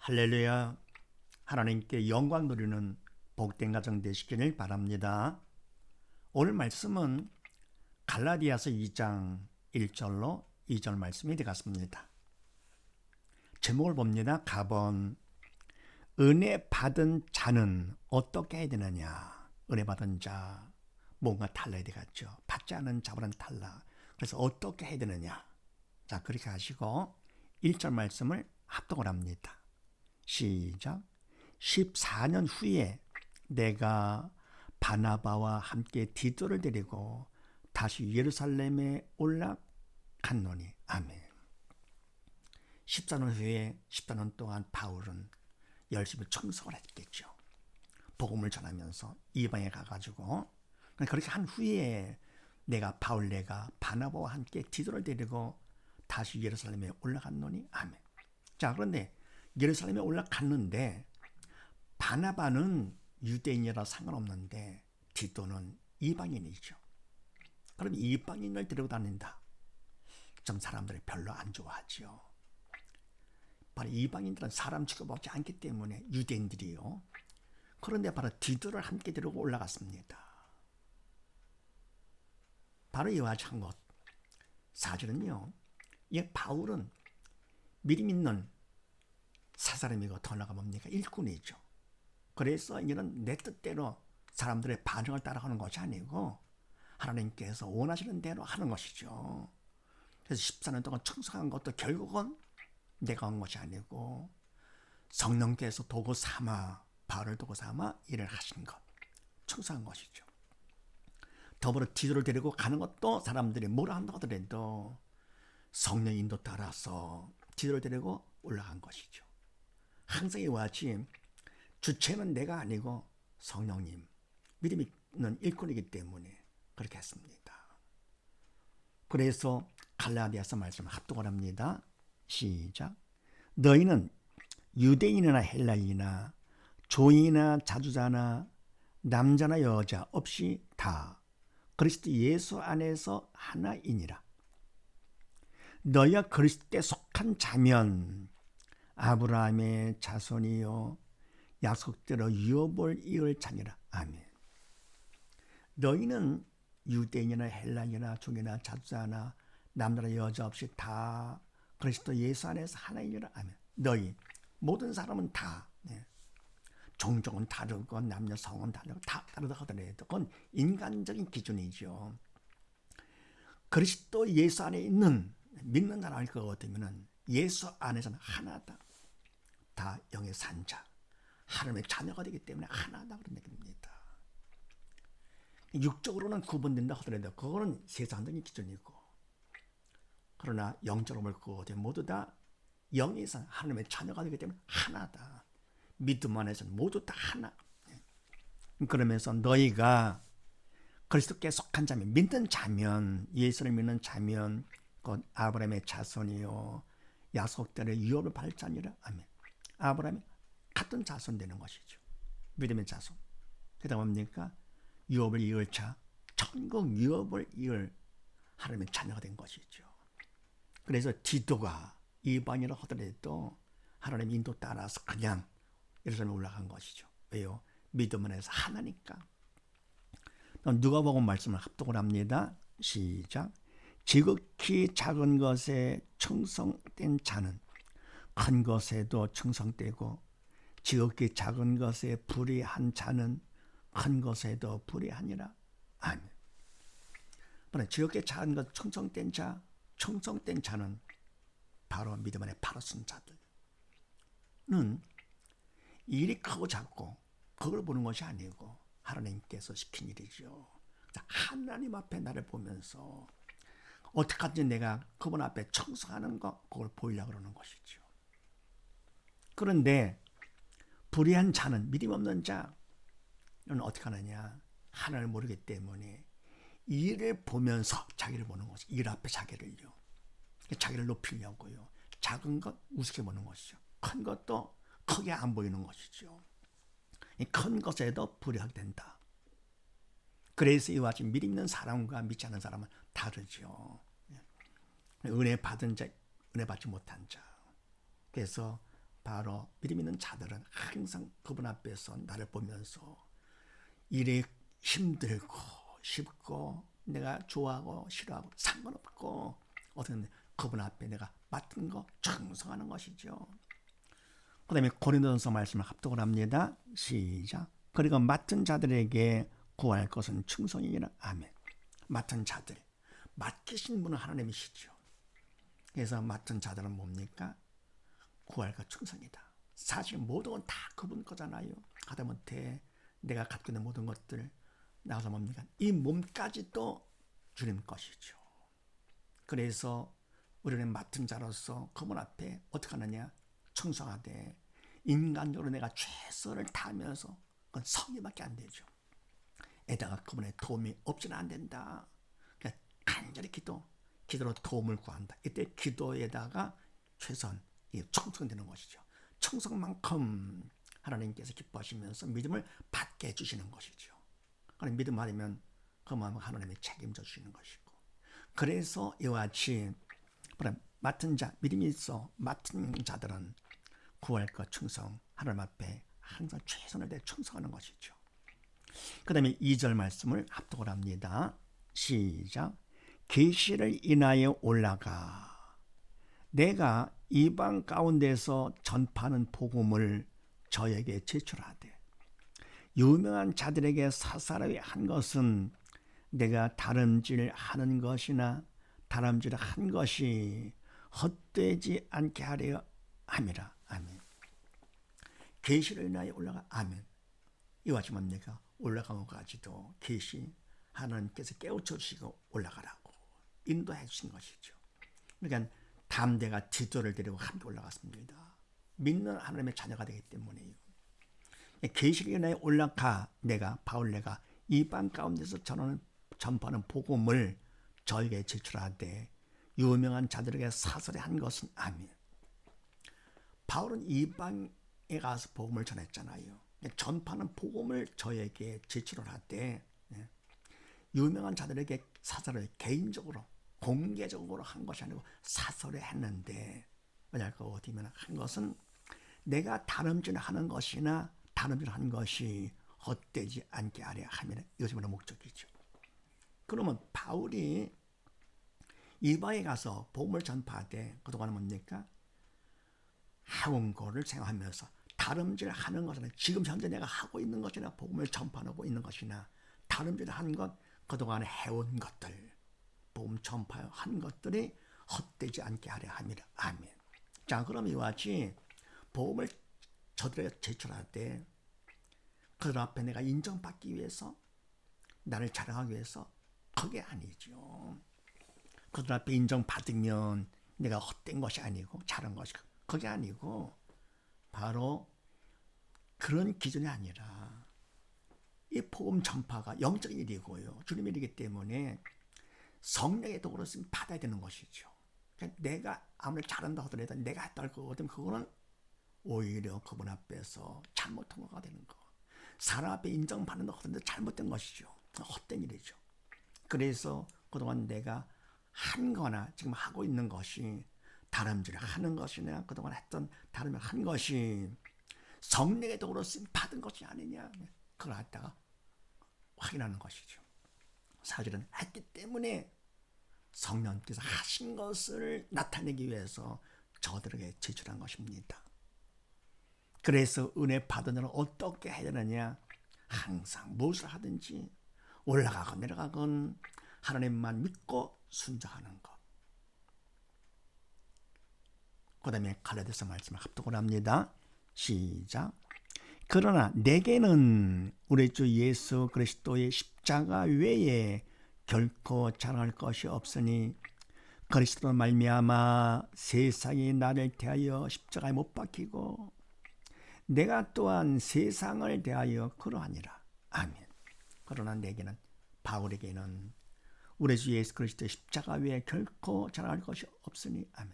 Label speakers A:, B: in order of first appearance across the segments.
A: 할렐루야. 하나님께 영광 돌리는 복된 가정 되시기를 바랍니다. 오늘 말씀은 갈라디아서 2장 1절로 2절 말씀이 되겠습니다. 제목을 봅니다. 가번 은혜 받은 자는 어떻게 해야 되느냐. 은혜 받은 자 뭔가 달라야 되겠죠. 받지 않은 자보다는 달라. 그래서 어떻게 해야 되느냐. 자, 그렇게 하시고 1절 말씀을 합독을 합니다. 시작. 14년 후에 내가 바나바와 함께 디도를 데리고 다시 예루살렘에 올라갔노니. 아멘. 14년 후에 14년 동안 바울은 열심히 청성을 했겠죠. 복음을 전하면서 이방에 가가지고 그렇게 한 후에 내가 바나바와 함께 디도를 데리고 다시 예루살렘에 올라갔노니. 아멘. 자, 그런데 예루살렘에 올라갔는데 바나바는 유대인이라 상관없는데 디도는 이방인이죠. 그럼 이방인을 데리고 다닌다. 좀 사람들이 별로 안 좋아하죠. 바로 이방인들은 사람 취급하지 않기 때문에 유대인들이요. 그런데 바로 디도를 함께 데리고 올라갔습니다. 바로 이와 같이 한 것. 사실은요. 이 바울은 미리 믿는 사사람이고 더 나아가 뭡니까? 일꾼이죠. 그래서 이는 내 뜻대로 사람들의 반응을 따라가는 것이 아니고 하나님께서 원하시는 대로 하는 것이죠. 그래서 14년 동안 청소한 것도 결국은 내가 한 것이 아니고 성령께서 도구 삼아 바울을 도구 삼아 일을 하신 것, 청소한 것이죠. 더불어 디도를 데리고 가는 것도 사람들이 뭐라 한다 하더라도 성령 인도 따라서 디도를 데리고 올라간 것이죠. 항상 이와 같이 주체는 내가 아니고 성령님, 믿음이 있는 일꾼이기 때문에 그렇게 했습니다. 그래서 갈라디아서 말씀을 합독을 합니다. 시작. 너희는 유대인이나 헬라인이나 조인이나 자주자나 남자나 여자 없이 다 그리스도 예수 안에서 하나이니라. 너희가 그리스도께 속한 자면 아브라함의 자손이요 약속대로 유업을 이을 자니라. 아멘. 너희는 유대인이나 헬라인이나 종이나 자주자나 남자나 여자 없이 다 그리스도 예수 안에서 하나이니라. 아멘. 너희 모든 사람은 다 종족은 다르고 남녀 성은 다르고 다 다르다 하더라도 그건 인간적인 기준이죠. 그리스도 예수 안에 있는 믿는 사람을 그거 얻으면 예수 안에서는 하나다. 다 영의 산자, 하나님의 자녀가 되기 때문에 하나다 그런 얘기입니다. 육적으로는 구분된다 하더라도 그거는 세상적인 기준이고, 그러나 영적으로 그거 모두 다 영에서 하나님의 자녀가 되기 때문에 하나다. 믿음 안에서는 모두 다 하나. 그러면서 너희가 그리스도께 속한 자면, 믿는 자면, 예수를 믿는 자면 곧 아브라함의 자손이요 약속대로 유업을 받을 자니라. 아멘. 아브라함이 같은 자손 되는 것이죠. 믿음의 자손. 그다음 뭡니까? 유업을 이을 자, 천국 유업을 이을 하나님의 자녀가 된 것이죠. 그래서 디도가 이방이라 하더라도 하나님 인도 따라서 그냥 예루살렘에 올라간 것이죠. 왜요? 믿음 안에서 하나니까. 누가복음 말씀을 합독을 합니다. 시작. 지극히 작은 것에 충성된 자는 큰 것에도 충성되고 지극히 작은 것에 불의한 자는 큰 것에도 불의하니라. 아멘. 지극히 작은 것 충성된 자, 충성된 자는 바로 믿음 안에 바로 쓴 자들은 일이 크고 작고 그걸 보는 것이 아니고 하나님께서 시킨 일이죠. 하나님 앞에 나를 보면서 어떻게 하든지 내가 그분 앞에 청소하는 것, 그걸 보이려고 그러는 것이죠. 그런데 불의한 자는, 믿음 없는 자는 어떻게 하느냐? 하나님을 모르기 때문에 일을 보면서 자기를 보는 것이죠. 일 앞에 자기를요. 자기를 높이려고요. 작은 것 우습게 보는 것이죠. 큰 것도 크게 안 보이는 것이죠. 큰 것에도 불의하게 된다. 그래서 이와 같이 믿음 있는 사람과 믿지 않는 사람은 다르죠. 은혜 받은 자, 은혜 받지 못한 자. 그래서 바로 믿음 있는 자들은 항상 그분 앞에서 나를 보면서 일이 힘들고 쉽고 내가 좋아하고 싫어하고 상관없고 어떤 그분 앞에 내가 맡은 거 충성하는 것이죠. 그 다음에 고린도전서 말씀을 합독을 합니다. 시작. 그리고 맡은 자들에게 구할 것은 충성이니라. 아멘. 맡은 자들, 맡기신 분은 하나님이시죠. 그래서 맡은 자들은 뭡니까? 구할 것 충성이다. 사실 모든 건 다 그분 거잖아요. 하다못해 내가 갖고 있는 모든 것들 나가서 뭡니까? 이 몸까지도 주님 것이죠. 그래서 우리는 맡은 자로서 그분 앞에 어떻게 하느냐? 충성하되 인간적으로 내가 최선을 다하면서 그건 성의밖에 안 되죠. 에다가 그분의 도움이 없지는 안 된다. 그러니까 간절히 기도로 도움을 구한다. 이때 기도에다가 최선, 충성되는 것이죠. 충성만큼 하나님께서 기뻐하시면서 믿음을 받게 해주시는 것이죠. 그럼 믿음 받으면 그 마음을 하나님이 책임져 주시는 것이고. 그래서 이와 같이 맡은 자, 믿음이 있어 맡은 자들은 구할 것 충성, 하나님 앞에 항상 최선을 다해 충성하는 것이죠. 그 다음에 2절 말씀을 합독을 합니다. 시작. 계시를 인하여 올라가 내가 이방 가운데서 전파하는 복음을 저에게 제출하되 유명한 자들에게 사사로이 한 것은 내가 다름질하는 것이나 다름질한 것이 헛되지 않게 하려 함이라. 아멘. 계시를 인하여 올라가. 아멘. 이와 같이 뭡니까? 올라간 것까지도 계시 하나님께서 깨우쳐 주시고 올라가라고 인도해 주신 것이죠. 그러니까 담대가 디도를 데리고 함께 올라갔습니다. 믿는 하나님의 자녀가 되기 때문에요. 계시를 인하여 올라가 내가 바울레가 이방 가운데서 전파하는 복음을 저에게 제출하되 유명한 자들에게 사설에 한 것은 아멘. 바울은 이방에 가서 복음을 전했잖아요. 전파하는 복음을 저에게 제출을 하되 유명한 자들에게 사설을 개인적으로 공개적으로 한 것이 아니고 사설에 했는데 왜냐하면 어디면 한 것은 내가 다름질하는 것이나 다름질하는 것이 헛되지 않게 하려 하면 이것이 바로 목적이죠. 그러면 바울이 이방에 가서 복음을 전파하되 그동안은 뭡니까? 해온 거를 생각하면서 다름질하는 것은 지금 현재 내가 하고 있는 것이나 복음을 전파하고 있는 것이나 다름질한 것 그동안에 해온 것들 복음 전파한 것들이 헛되지 않게 하려 함이라. 아멘. 자, 그럼 이와 같이 복음을 저들에게 제출할 때 그들 앞에 내가 인정받기 위해서 나를 자랑하기 위해서 그게 아니죠. 그들 앞에 인정받으면 내가 헛된 것이 아니고 잘한 것이 그게 아니고 바로 그런 기준이 아니라 이 복음 전파가 영적인 일이고요. 주님의 일이기 때문에 성령의 도구로 쓰면 받아야 되는 것이죠. 그러니까 내가 아무리 잘한다 하더라도 내가 했다 거거든 그거는 오히려 그분 앞에서 잘못한 거가 되는 거. 사람 앞에 인정받는다 하더라도 잘못된 것이죠. 헛된 일이죠. 그래서 그동안 내가 한 거나 지금 하고 있는 것이 다름질을 하는 것이나 그동안 했던 다름을 한 것이 성령의 도구로 쓰임 받은 것이 아니냐 그걸 갖다가 확인하는 것이죠. 사실은 했기 때문에 성령께서 하신 것을 나타내기 위해서 저들에게 제출한 것입니다. 그래서 은혜 받은 자는 어떻게 해야 되느냐? 항상 무엇을 하든지 올라가건 내려가건 하나님만 믿고 순종하는 것. 그 다음에 갈라디아서 말씀을 합독을 합니다. 시작. 그러나 내게는 우리 주 예수 그리스도의 십자가 외에 결코 자랑할 것이 없으니 그리스도 말미암아 세상이 나를 대하여 십자가에 못 박히고 내가 또한 세상을 대하여 그러하니라. 아멘. 그러나 내게는 바울에게는 우리 주 예수 그리스도의 십자가 외에 결코 자랑할 것이 없으니 아멘.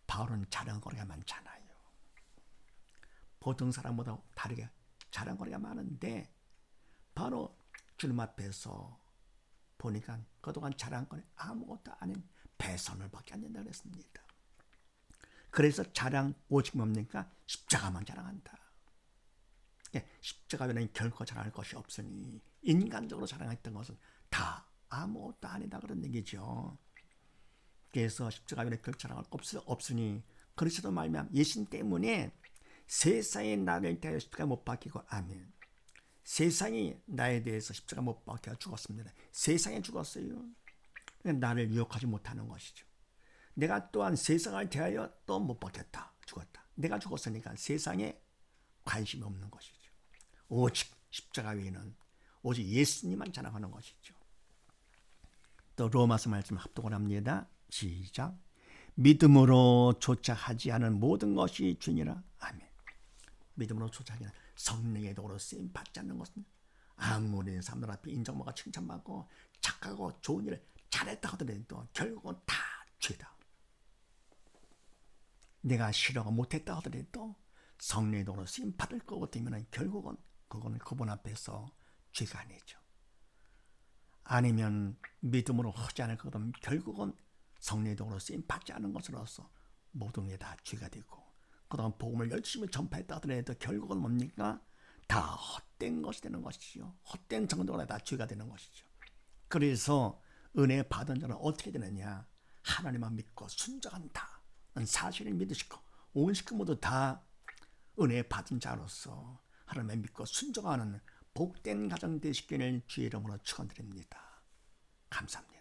A: 바울은 자랑거리가 많잖아요. 보통 사람보다 다르게 자랑거리가 많은데 바로 주님 앞에서 보니까 그동안 자랑거리 아무것도 아닌 배선을 밖에 안 된다 그랬습니다. 그래서 자랑 오직 뭡니까? 십자가만 자랑한다. 십자가 외에는 결코 자랑할 것이 없으니 인간적으로 자랑했던 것은 다 아무것도 아니다 그런 얘기죠. 그래서 십자가 외에는 결코 자랑할 것 없으니 그리스도 말미암아 예신 때문에 세상이 나를 대하여 십자가 못 박히고 아멘. 세상이 나에 대해서 십자가 못 박혀 죽었습니다. 세상에 죽었어요. 나를 유혹하지 못하는 것이죠. 내가 또한 세상을 대하여 또 못 박혔다. 죽었다. 내가 죽었으니까 세상에 관심이 없는 것이죠. 오직 십자가 외에는 오직 예수님만 자랑하는 것이죠. 또 로마서 말씀 합독을 합니다. 시작. 믿음으로 조차하지 않은 모든 것이 죄니라. 아멘. 믿음으로 조차하지 않은 성령의 도로 쓰임 받지 않는 것은 아무리 사람들 앞에 인정받고 칭찬받고 착하고 좋은 일을 잘했다 하더라도 결국은 다 죄다. 내가 싫어하고 못했다 하더라도 성령의 도로 쓰임 받을 거고 되면 결국은 그거는 그분 앞에서 죄가 아니죠. 아니면 믿음으로 하지 않을 거든 결국은 성령의 도로 쓰임 받지 않은 것으로서 모든 게 다 죄가 되고 그동안 복음을 열심히 전파했다 하더라도 결국은 뭡니까? 다 헛된 것이 되는 것이죠. 헛된 정도가 다 죄가 되는 것이죠. 그래서 은혜 받은 자는 어떻게 되느냐? 하나님만 믿고 순종한다. 사실을 믿으시고 온 식구 모두 다 은혜 받은 자로서 하나님을 믿고 순종하는 복된 가정 되시기를 주의 이름으로 축원드립니다. 감사합니다.